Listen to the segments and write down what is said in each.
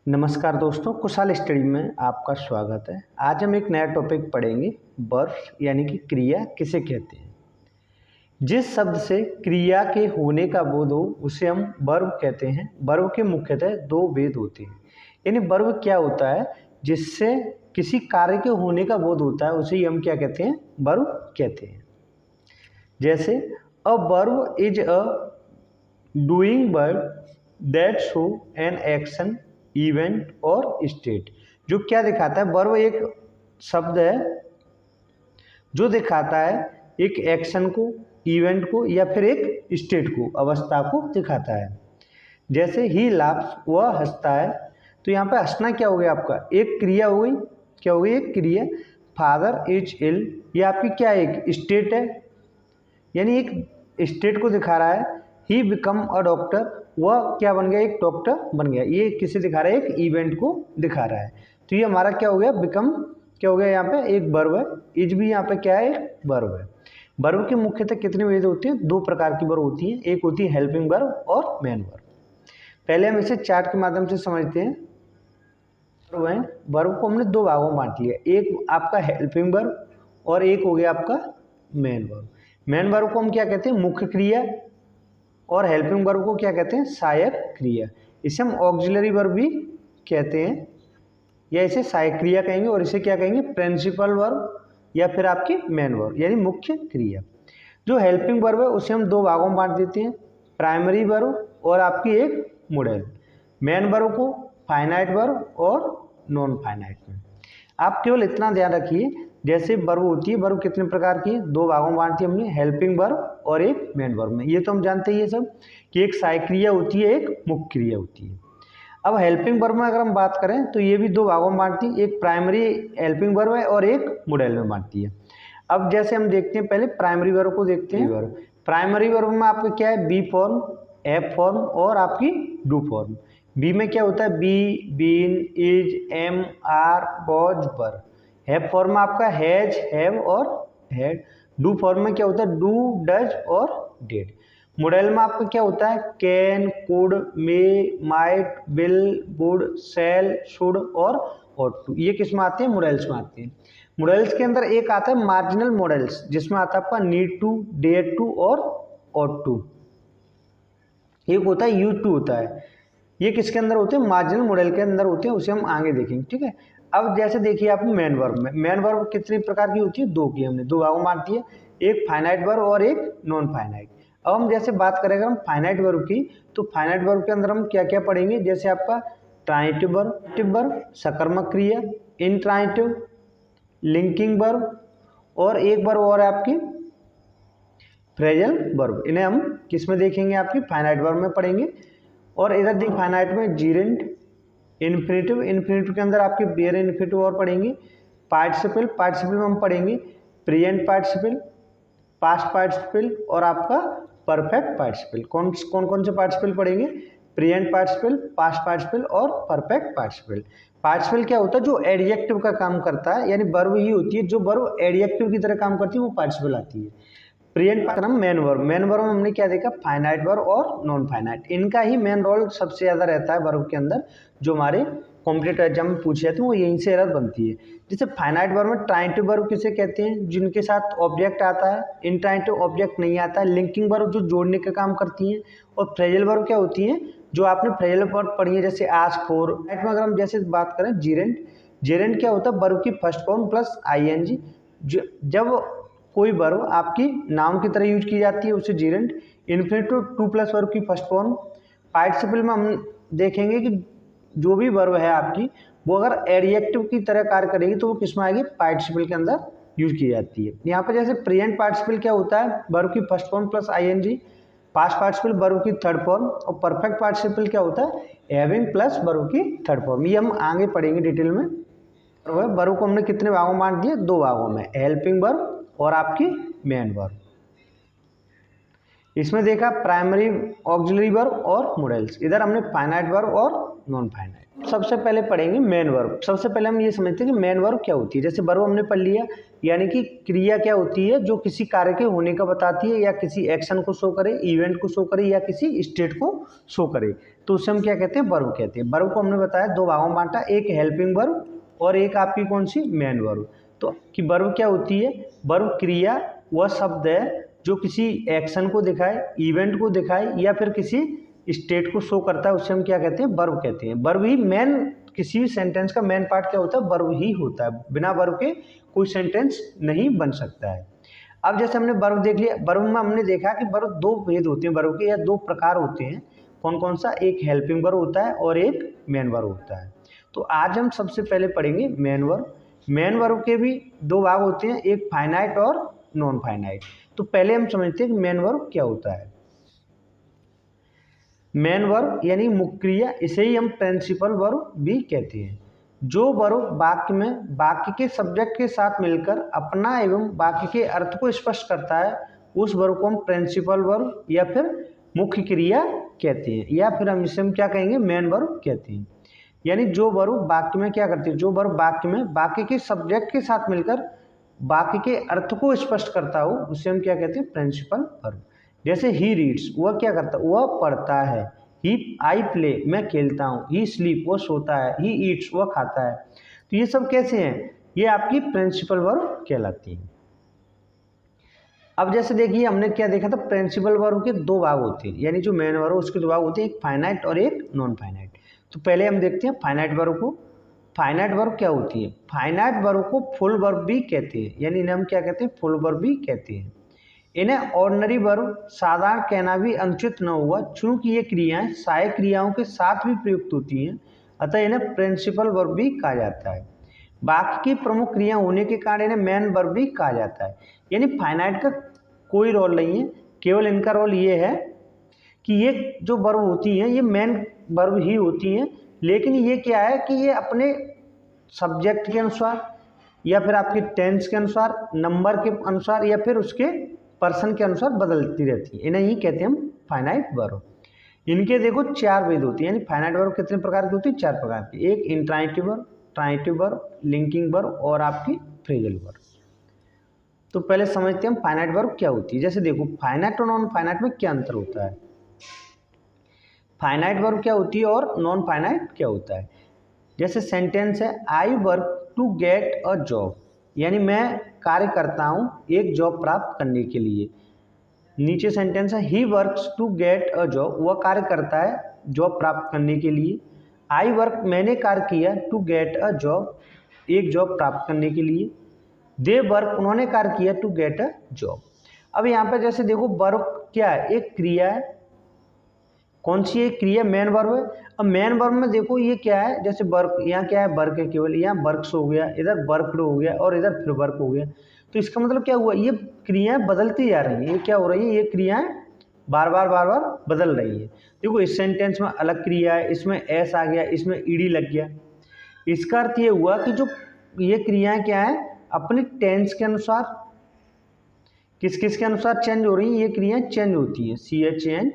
नमस्कार दोस्तों, कुशल स्टडी में आपका स्वागत है। आज हम एक नया टॉपिक पढ़ेंगे, वर्ब यानी कि क्रिया किसे कहते हैं। जिस शब्द से क्रिया के होने का बोध हो उसे हम वर्ब कहते हैं। वर्ब के मुख्यतः दो भेद होते हैं, यानी वर्ब क्या होता है, जिससे किसी कार्य के होने का बोध होता है उसे ही हम क्या कहते हैं, वर्ब कहते हैं। जैसे a verb is a doing verb that show an action, event और स्टेट। जो क्या दिखाता है, वर्ब एक शब्द है जो दिखाता है एक एक्शन को, इवेंट को या फिर एक स्टेट को, अवस्था को दिखाता है। जैसे ही लाफ्स, वह हंसता है, तो यहाँ पे हंसना क्या हो गया आपका, एक क्रिया हो गई। क्या हो गई, एक क्रिया। फादर इज इल, ये आपकी क्या एक स्टेट है, यानी एक स्टेट को दिखा रहा है। ही बिकम अ डॉक्टर, वह क्या बन गया, एक डॉक्टर बन गया। ये किसे दिखा रहा है, एक इवेंट को दिखा रहा है। तो ये हमारा क्या हो गया, बिकम क्या हो गया, यहाँ पे एक वर्ब है। इज भी यहाँ पे क्या है, एक वर्ब है। वर्ब के मुख्यतः कितने भेद होते हैं, दो प्रकार की वर्ब होती है। एक होती है हेल्पिंग वर्ब और मेन वर्ब। पहले हम इसे चार्ट के माध्यम से समझते हैं। वर्ब को हमने दो भागों में बांट लिया, एक आपका हेल्पिंग वर्ब और एक हो गया आपका मेन वर्ब। मेन वर्ब को हम क्या कहते हैं, मुख्य क्रिया, और हेल्पिंग वर्ब को क्या कहते हैं, सहायक क्रिया। इसे हम ऑक्सिलरी वर्ब भी कहते हैं, या इसे सहायक क्रिया कहेंगे, और इसे क्या कहेंगे, प्रिंसिपल वर्ब या फिर आपकी मेन वर्ब यानी मुख्य क्रिया। जो हेल्पिंग वर्ब है उसे हम दो भागों में बांट देते हैं, प्राइमरी वर्ब और आपकी एक मॉडल। मेन वर्ब को फाइनाइट वर्ब और नॉन फाइनाइट में। आप केवल इतना ध्यान रखिए, जैसे वर्ब होती है, वर्ब कितने प्रकार की, दो भागों में बांटती है हमने, हेल्पिंग वर्ब और एक मेन वर्ब में। ये तो हम जानते ही है सब कि एक सहायक क्रिया होती है, एक मुख्य क्रिया होती है। अब हेल्पिंग वर्ब में अगर हम बात करें तो ये भी दो भागों में बांटती है, एक प्राइमरी हेल्पिंग वर्ब है और एक मॉडल में बांटती है। अब जैसे हम देखते हैं, पहले प्राइमरी वर्ब को देखते हैं। प्राइमरी वर्ब में आपका क्या है, बी फॉर्म, एफ फॉर्म और आपकी डू फॉर्म। बी में क्या होता है, be, been, is, am, are, was, were. Have form में आपका हैज, हैव और हैड। डू फॉर्म में क्या होता है, डू, डज और डिड। मॉडल में आपका क्या होता है, can, could, may, might, will, would, shall, should और ought to। ये किस में आते हैं, मॉडल्स में आते हैं। मॉडल्स के अंदर एक आता है मार्जिनल मॉडल्स, जिसमें आता है आपका नीड टू, डेयर टू और ought to। एक होता है यूज टू होता है, ये किसके अंदर होते हैं, मार्जिनल मॉडल के अंदर होते हैं, उसे हम आगे देखेंगे, ठीक है। अब जैसे देखिए आप मेन वर्ब में, मेन वर्ब कितनी प्रकार की होती है, दो की, हमने दो भागों में बांटी है, एक फाइनाइट वर्ब और एक नॉन फाइनाइट। अब हम जैसे बात करेंगे हम फाइनाइट वर्ब की, तो फाइनाइट वर्ब के अंदर हम क्या क्या पढ़ेंगे, जैसे आपका ट्रांजिटिव वर्ब, सकर्मक क्रिया, इंट्रांजिटिव, लिंकिंग वर्ब और एक वर्ब और है आपकी फ्रेजल वर्ब। इन्हें हम किस में देखेंगे, आपकी फाइनाइट वर्ब में पढ़ेंगे। और इधर देखिए फाइनाइट में जीरेंट, इन्फिनिटिव, इन्फिनिटिव के अंदर आपके बेयर इन्फिनिटिव और पढ़ेंगे। पार्टिसिपल, पार्टिसिपल में हम पढ़ेंगे प्रेजेंट पार्टिसिपल, पास्ट पार्टिसिपल और आपका परफेक्ट पार्टिसिपल। कौन कौन से पार्टिसिपल पढ़ेंगे, प्रेजेंट पार्टिसिपल, पास्ट पार्टिसिपल और परफेक्ट पार्टिसिपल। पार्टिसिपल क्या होता है, जो एडजेक्टिव का काम करता है, यानी वर्ब ही होती है जो वर्ब एडजेक्टिव की तरह काम करती है, वो पार्टिसिपल आती है। प्रेजेंट का नाम मेन वर्ब। मेन वर्ब में हमने क्या देखा, फाइनाइट वर्ब और नॉन फाइनाइट। इनका ही मेन रोल सबसे ज़्यादा रहता है वर्ब के अंदर, जो हमारे कॉम्पिटिटिव एग्जाम में पूछे जाते हैं, वो यहीं से एरर बनती है। जैसे फाइनाइट वर्ब में ट्रांजिटिव वर्ब किसे कहते हैं, जिनके साथ ऑब्जेक्ट आता है, इंट्रांजिटिव ऑब्जेक्ट नहीं आता है। लिंकिंग वर्ब जो जोड़ने का काम करती हैं, और फ्रेजल वर्ब क्या होती हैं, जो आपने फ्रेजल वर्ब पढ़ी है, जैसे आस्क फॉर। में अगर हम जैसे बात करें जीरेंट, जीरेंट क्या होता है, वर्ब की फर्स्ट फॉर्म प्लस आईएनजी। जब कोई वर्ब आपकी नाउन की तरह यूज की जाती है उसे जीरेंट। इन्फिनिटिव टू प्लस वर्ब की फर्स्ट फॉर्म। पार्टिसिपल में हम देखेंगे कि जो भी वर्ब है आपकी, वो अगर एडजेक्टिव की तरह कार्य करेगी तो वो किस में आएगी, पार्टिसिपल के अंदर यूज की जाती है। यहाँ पर जैसे प्रेजेंट पार्टिसिपल क्या होता है, वर्ब की first form plus I N G. Past participle verb की थर्ड फॉर्म। और परफेक्ट पार्टिसिपल क्या होता है, हैविंग प्लस वर्ब की थर्ड फॉर्म। ये हम आगे पढ़ेंगे डिटेल में। वर्ब को हमने कितने भागों में बांट दिए, दो भागों में, हेल्पिंग वर्ब और आपकी मेन वर्ब। इसमें देखा प्राइमरी, ऑक्सिलरी वर्ब और मॉडल्स। इधर हमने फाइनाइट वर्ब और नॉन फाइनाइट। सबसे पहले पढ़ेंगे मेन वर्ब। सबसे पहले हम ये समझते हैं कि मेन वर्ब क्या होती है। जैसे वर्ब हमने पढ़ लिया, यानी कि क्रिया क्या होती है जो किसी कार्य के होने का बताती है, या किसी एक्शन को शो करे, इवेंट को शो करे, या किसी स्टेट को शो करे, तो उसे हम क्या कहते हैं, वर्ब कहते हैं। वर्ब को हमने बताया दो भागों में बांटा, एक हेल्पिंग वर्ब और एक आपकी कौन सी, मेन वर्ब। तो कि वर्ब क्या होती है, वर्ब क्रिया वह शब्द है जो किसी एक्शन को दिखाए, इवेंट को दिखाए, या फिर किसी स्टेट को शो करता है, उससे हम क्या कहते हैं, वर्ब कहते हैं। वर्ब ही मेन, किसी भी सेंटेंस का मेन पार्ट क्या होता है, वर्ब ही होता है। बिना वर्ब के कोई सेंटेंस नहीं बन सकता है। अब जैसे हमने वर्ब देख लिया, वर्ब में हमने देखा कि वर्ब दो भेद होते हैं वर्ब के, या दो प्रकार होते हैं। कौन कौन सा, एक हेल्पिंग वर्ब होता है और एक मेन वर्ब होता है। तो आज हम सबसे पहले पढ़ेंगे मेन वर्ब। मेन वर्ब के भी दो भाग होते हैं, एक फाइनाइट और नॉन फाइनाइट। तो पहले हम समझते हैं कि मेन वर्ब क्या होता है। मेन वर्ब यानी मुख्य क्रिया, इसे ही हम प्रिंसिपल वर्ब भी कहते हैं। जो वर्ब वाक्य में वाक्य के सब्जेक्ट के साथ मिलकर अपना एवं वाक्य के अर्थ को स्पष्ट करता है, उस वर्ब को हम प्रिंसिपल वर्ब या फिर मुख्य क्रिया कहते हैं, या फिर हम इसे हम क्या कहेंगे, मेन वर्ब कहते हैं। यानी जो वर्ब वाक्य में क्या करते हैं, जो वर्ब वाक्य में वाक्य के सब्जेक्ट के साथ मिलकर वाक्य के अर्थ को स्पष्ट करता हो, उसे हम क्या कहते हैं, प्रिंसिपल वर्ब। जैसे ही रीड्स, वह क्या करता है, वह पढ़ता है। ही आई प्ले, मैं खेलता हूँ। ही स्लीप, वह सोता है। ही ईट्स, वह खाता है। तो ये सब कैसे हैं, ये आपकी प्रिंसिपल वर्ब कहलाती हैं। अब जैसे देखिए हमने क्या देखा था, प्रिंसिपल वर्ब के दो भाग होते हैं, यानी जो मेन वर्ब उसके दो भाग होते हैं, एक फाइनाइट और एक नॉन फाइनाइट। तो पहले हम देखते हैं फाइनाइट वर्ब को। फाइनाइट वर्ब क्या होती है, फाइनाइट वर्ब को फुल वर्ब भी कहते हैं, यानी इन्हें हम क्या कहते हैं, फुल वर्ब भी कहते हैं। इन्हें ऑर्डिनरी वर्ब साधारण कहना भी अनुचित न होगा, चूंकि ये क्रियाएं सहायक क्रियाओं के साथ भी प्रयुक्त होती हैं, अतः इन्हें प्रिंसिपल वर्ब भी कहा जाता है। वाक्य की प्रमुख क्रिया होने के कारण इन्हें मेन वर्ब भी कहा जाता है। यानी फाइनाइट का कोई रोल नहीं है, केवल इनका रोल ये है कि ये जो वर्ब होती हैं ये मेन वर्ब ही होती हैं, लेकिन ये क्या है कि ये अपने सब्जेक्ट के अनुसार, या फिर आपके टेंस के अनुसार, नंबर के अनुसार, या फिर उसके पर्सन के अनुसार बदलती रहती है। इन्हें ही कहते हैं हम फाइनाइट वर्ब। इनके देखो चार भेद होती हैं, यानी फाइनाइट वर्ब कितने प्रकार की होती है, चार प्रकार की। एक intransitive verb, transitive verb, linking verb और आपकी फ्रेजल वर्ब। तो पहले समझते हैं हम फाइनाइट वर्ब क्या होती है। जैसे देखो फाइनाइट और नॉन फाइनाइट में क्या अंतर होता है, फाइनाइट वर्ब क्या होती है और नॉन फाइनाइट क्या होता है। जैसे सेंटेंस है, I work to get a job, यानी मैं कार्य करता हूँ एक जॉब प्राप्त करने के लिए। नीचे सेंटेंस है, he works to get a job, वह कार्य करता है जॉब प्राप्त करने के लिए। आई वर्क, मैंने कार्य किया, टू गेट अ जॉब, एक जॉब प्राप्त करने के लिए। दे वर्क, उन्होंने कार्य किया, टू गेट अ जॉब। अब यहाँ पर जैसे देखो वर्ब क्या है, एक क्रिया है। कौन सी एक क्रिया, मेन वर्ब है। अब मेन वर्ब में देखो ये क्या है, जैसे वर्क, यहाँ क्या है, वर्क है केवल, यहाँ वर्क्स हो गया, इधर वर्कड हो गया और इधर फिर वर्क हो गया। तो इसका मतलब क्या हुआ, ये क्रियाएं बदलती जा रही हैं। ये क्या हो रही है, ये क्रियाएं बार बार बदल रही है। देखो इस सेंटेंस में अलग क्रिया है, इसमें एस आ गया, इसमें ईडी लग गया। इसका अर्थ ये हुआ कि जो ये क्रियाएं क्या है, अपनी टेंस के अनुसार, किस किस के अनुसार चेंज हो रही हैं, ये क्रियाएं चेंज होती हैं, CHN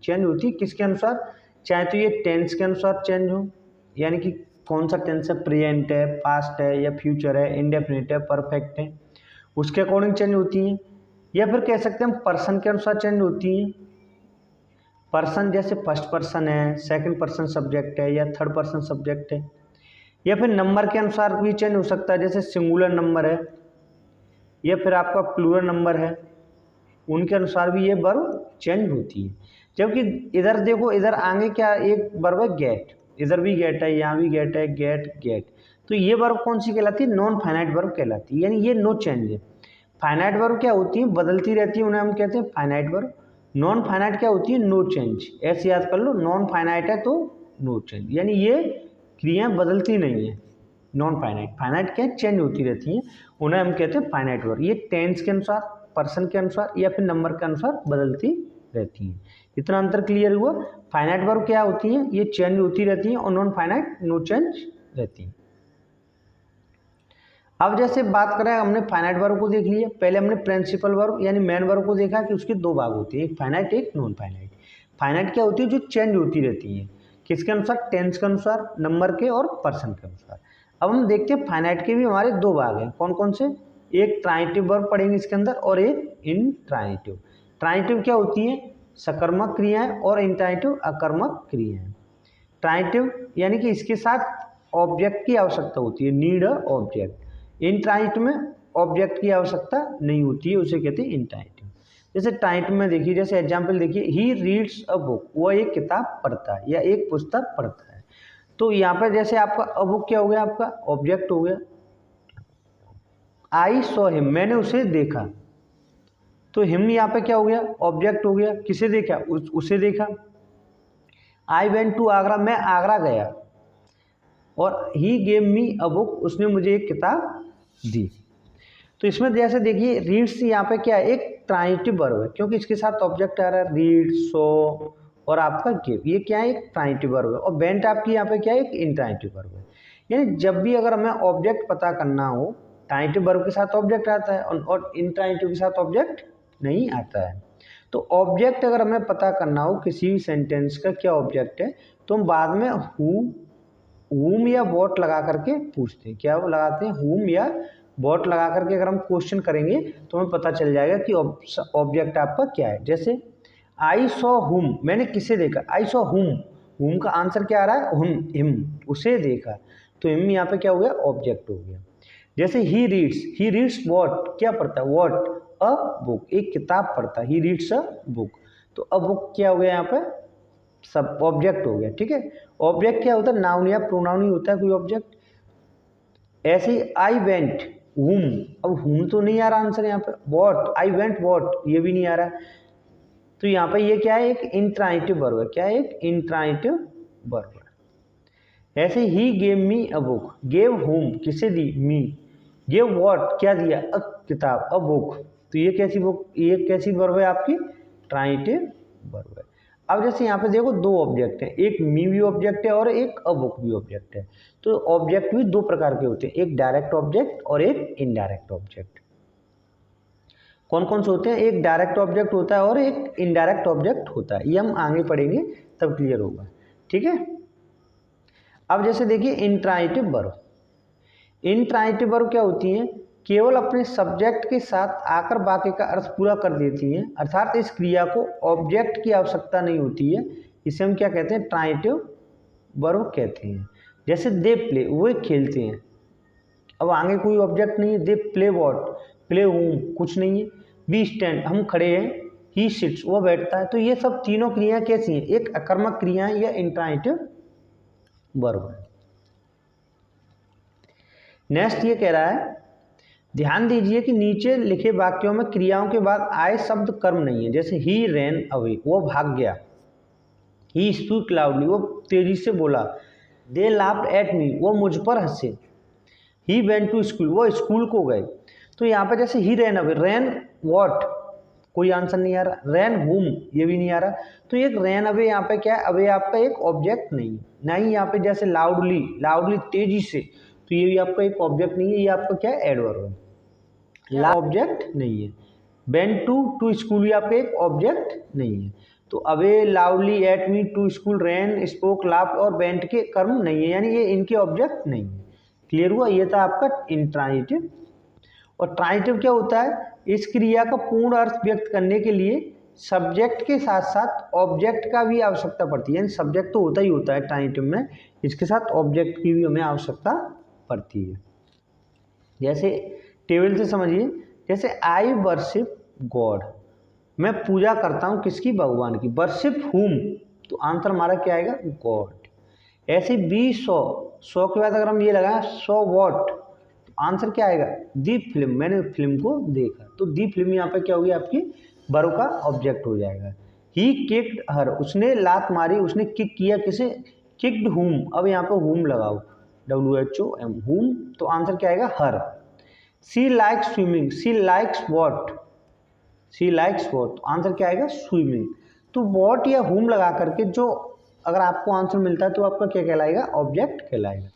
चेंज होती है। किसके अनुसार, चाहे तो ये टेंस के अनुसार चेंज हो, यानी कि कौन सा टेंस है, प्रेजेंट है, पास्ट है, या फ्यूचर है, इंडेफिनिट है, परफेक्ट है, उसके अकॉर्डिंग चेंज होती हैं। या फिर कह सकते हैं हम पर्सन के अनुसार चेंज होती हैं। पर्सन जैसे फर्स्ट पर्सन है, सेकंड पर्सन सब्जेक्ट है, या थर्ड पर्सन सब्जेक्ट है। या फिर नंबर के अनुसार भी चेंज हो सकता है, जैसे सिंगुलर नंबर है या फिर आपका प्लूरल नंबर है, उनके अनुसार भी ये वर्ब चेंज होती है। जबकि इधर देखो, इधर आगे क्या एक वर्ब है, गेट, इधर भी गेट है, यहाँ भी गेट है, गेट गेट। तो ये वर्ब कौन सी कहलाती है, नॉन फाइनाइट वर्ब कहलाती है, यानी ये नो चेंज है। फाइनाइट वर्ब क्या होती है, बदलती रहती है, उन्हें हम कहते हैं फाइनाइट वर्ब। नॉन फाइनाइट क्या होती है, नो चेंज। ऐसे याद कर लो, नॉन फाइनाइट है तो नो चेंज, यानी ये क्रियाएं बदलती नहीं है। नॉन फाइनाइट, फाइनाइट क्या चेंज होती रहती हैं, उन्हें हम कहते हैं फाइनाइट वर्ब। ये टेंस के अनुसार, पर्सन के अनुसार या फिर नंबर के अनुसार बदलती रहती हैं। इतना अंतर क्लियर हुआ। फाइनाइट वर्ब क्या होती है, ये चेंज होती रहती हैं, और नॉन फाइनाइट नो चेंज रहती हैं। अब जैसे बात करें, हमने फाइनाइट वर्ब को देख लिया। पहले हमने प्रिंसिपल वर्ब यानी मेन वर्ब को देखा कि उसके दो भाग होते हैं, एक फाइनाइट एक नॉन फाइनाइट। फाइनाइट क्या होती है, जो चेंज होती रहती है। किसके अनुसार? टेंस के अनुसार, नंबर के और पर्सन के अनुसार। अब हम देखते हैं फाइनाइट के भी हमारे दो भाग हैं, कौन कौन से? एक ट्रांजिटिव वर्ब पढ़ेंगे इसके अंदर और एक इंट्रांजिटिव। ट्रांजिटिव क्या होती है? सकर्मक क्रियाएं और इंट्रांजिटिव अकर्मक क्रियाएं। ट्रांजिटिव यानी कि इसके साथ ऑब्जेक्ट की आवश्यकता होती है, नीड अ ऑब्जेक्ट। इंट्रांजिटिव में ऑब्जेक्ट की आवश्यकता नहीं होती है, उसे कहते हैं इंट्रांजिटिव। जैसे ट्रांजिटिव में देखिए, जैसे एग्जाम्पल देखिए, ही रीड्स अ बुक, वह एक किताब पढ़ता है या एक पुस्तक पढ़ता है। तो यहाँ पर जैसे आपका अ बुक क्या हो गया? आपका ऑब्जेक्ट हो गया। आई सॉ हिम, मैंने उसे देखा, तो हिम यहाँ पे क्या हो गया? ऑब्जेक्ट हो गया। किसे देखा? उसे देखा। आई वेंट टू आगरा, मैं आगरा गया। और he gave me a book, उसने मुझे एक किताब दी। तो इसमें जैसे देखिए रीड्स यहाँ पे क्या है? एक ट्रांजिटिव वर्ब है, क्योंकि इसके साथ ऑब्जेक्ट आ रहा है, रीड, सो और आपका गिव, ये क्या है? एक ट्रांजिटिव वर्ब है। और वेंट आपकी यहाँ पे क्या है? एक इंट्रांजिटिव वर्ब है। यानी जब भी अगर हमें ऑब्जेक्ट पता करना हो, ट्रांजिटिव वर्ब के साथ ऑब्जेक्ट आता है और इंट्रांजिटिव के साथ ऑब्जेक्ट नहीं आता है। तो ऑब्जेक्ट अगर हमें पता करना हो किसी भी सेंटेंस का क्या ऑब्जेक्ट है, तो हम बाद में whom या what लगा करके पूछते हैं। क्या वो लगाते हैं? whom या what लगा करके अगर हम क्वेश्चन करेंगे तो हमें पता चल जाएगा कि ऑब्जेक्ट आपका क्या है। जैसे आई सॉ whom, मैंने किसे देखा? आई सॉ whom का आंसर क्या आ रहा है? हिम, उसे देखा। तो हिम यहाँ पे क्या हो गया? ऑब्जेक्ट हो गया। जैसे ही रीड्स व्हाट, क्या पढ़ता है? व्हाट? अ बुक, एक किताब पढ़ता है। ही रीड्स अ बुक, तो अ बुक क्या हो गया? यहाँ पे सब ऑब्जेक्ट हो गया। ठीक है, ऑब्जेक्ट क्या होता है? नाउन या प्रोनाउन ही होता है कोई ऑब्जेक्ट। ऐसे ही आई वेंट whom, अब whom तो नहीं आ रहा आंसर यहाँ पे। व्हाट, आई वेंट व्हाट, ये भी नहीं आ रहा। तो यहाँ पे ये क्या है? एक इंट्रांजिटिव वर्ब है। क्या है? एक इंट्रांजिटिव वर्ब है। ऐसे he gave me a book, gave whom, किसे दी? मी। गेव व्हाट, क्या दिया? अ किताब, अ बुक, तो ये कैसी बुक, ये कैसी वर्ब है आपकी? ट्रांजिटिव वर्ब है। अब जैसे यहाँ पे देखो दो ऑब्जेक्ट हैं, एक मी भी ऑब्जेक्ट है और एक अ बुक भी ऑब्जेक्ट है। तो ऑब्जेक्ट भी दो प्रकार के होते हैं, एक डायरेक्ट ऑब्जेक्ट और एक इनडायरेक्ट ऑब्जेक्ट। कौन कौन से होते हैं? एक डायरेक्ट ऑब्जेक्ट होता है और एक इनडायरेक्ट ऑब्जेक्ट होता है। ये हम आगे पढ़ेंगे तब क्लियर होगा। ठीक है, अब जैसे देखिए इंट्रांजिटिव वर्ब। इंट्रांजिटिव वर्ब क्या होती है? केवल अपने सब्जेक्ट के साथ आकर वाक्य का अर्थ पूरा कर देती हैं, अर्थात इस क्रिया को ऑब्जेक्ट की आवश्यकता नहीं होती है। इसे हम क्या कहते हैं? ट्रांजिटिव वर्ब कहते हैं। जैसे दे प्ले, वो खेलते हैं, अब आगे कोई ऑब्जेक्ट नहीं है। They play what, play whom, कुछ नहीं है। वी स्टैंड, हम खड़े हैं। ही सिट्स, वो बैठता है। तो ये सब तीनों क्रियाएं कैसी हैं? एक अकर्मक क्रियाएं या इंट्रांजिटिव वर्ब है। नेक्स्ट ये कह रहा है, ध्यान दीजिए कि नीचे लिखे वाक्यों में क्रियाओं के बाद आए शब्द कर्म नहीं है। जैसे ही रैन अवे, वो भाग गया। ही स्पीक लाउडली, वो तेजी से बोला। दे लाफ्ड एट मी, वो मुझ पर हंसे। ही वेंट टू स्कूल, वो स्कूल को गए। तो यहाँ पे जैसे ही रैन अवे, रैन व्हाट, कोई आंसर नहीं आ रहा। रैन हुम, ये भी नहीं आ रहा। तो एक रैन अवे यहाँ पे क्या है? अवे आपका एक ऑब्जेक्ट नहीं है। ना ही यहाँ पे जैसे लाउडली, लाउडली तेजी से, तो ये भी आपका एक ऑब्जेक्ट नहीं है। ये आपका क्या है? एडवर्ब है। ला ऑब्जेक्ट नहीं है। वेंट टू स्कूल, ये आपका एक ऑब्जेक्ट नहीं है। तो away, loudly, at me, to school, ran, spoke, laughed और वेंट के कर्म नहीं है, यानी ये इनके ऑब्जेक्ट नहीं है। क्लियर हुआ? ये था आपका इंट्रांजिटिव। और ट्रांजिटिव क्या होता है? इस क्रिया का पूर्ण अर्थ व्यक्त करने के लिए सब्जेक्ट के साथ साथ ऑब्जेक्ट का भी आवश्यकता पड़ती है। यानी सब्जेक्ट तो होता ही होता है ट्रांजिटिव में, इसके साथ ऑब्जेक्ट की भी हमें आवश्यकता पड़ती है। जैसे टेबल से समझिए, जैसे आई वर्शिप गॉड, मैं पूजा करता हूँ किसकी? भगवान की। वर्शिप हुम, तो आंसर हमारा क्या आएगा? गॉड। ऐसे बी सौ के बाद अगर हम ये लगाएं सो व्हाट, तो आंसर क्या आएगा? दी फिल्म, मैंने फिल्म को देखा। तो दी फिल्म यहाँ पे क्या होगी? आपकी वर्ब का ऑब्जेक्ट हो जाएगा। ही किक्ड हर, उसने लात मारी, उसने किक किया किसे? किक्ड हुम, अब यहाँ पे हुम लगाओ, WHOM, हुम, तो आंसर क्या आएगा? Her. She likes swimming, she likes what, she likes what, तो आंसर क्या आएगा? स्विमिंग। तो व्हाट या हुम लगा करके जो अगर आपको आंसर मिलता है तो आपका क्या कहलाएगा? ऑब्जेक्ट कहलाएगा।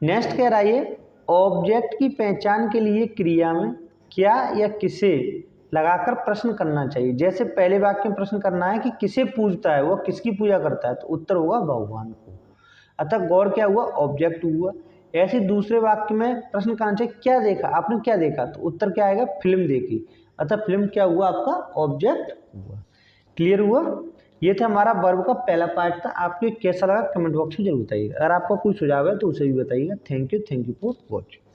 नेक्स्ट कह रहा है, ऑब्जेक्ट की पहचान के लिए क्रिया में क्या या किसे लगाकर प्रश्न करना चाहिए। जैसे पहले वाक्य में प्रश्न करना है कि किसे पूजता है, वह किसकी पूजा करता है, तो उत्तर होगा भगवान को। अतः गौर क्या हुआ, ऑब्जेक्ट हुआ। ऐसे दूसरे वाक्य में प्रश्न करना चाहिए क्या देखा, आपने क्या देखा, तो उत्तर क्या आएगा, फिल्म देखी। अतः फिल्म क्या हुआ, आपका ऑब्जेक्ट हुआ। क्लियर हुआ। ये था हमारा वर्ब का पहला पार्ट था। आपको कैसा लगा कमेंट बॉक्स में जरूर बताइएगा। अगर आपका कोई सुझाव है तो उसे भी बताइएगा। Thank you for watching.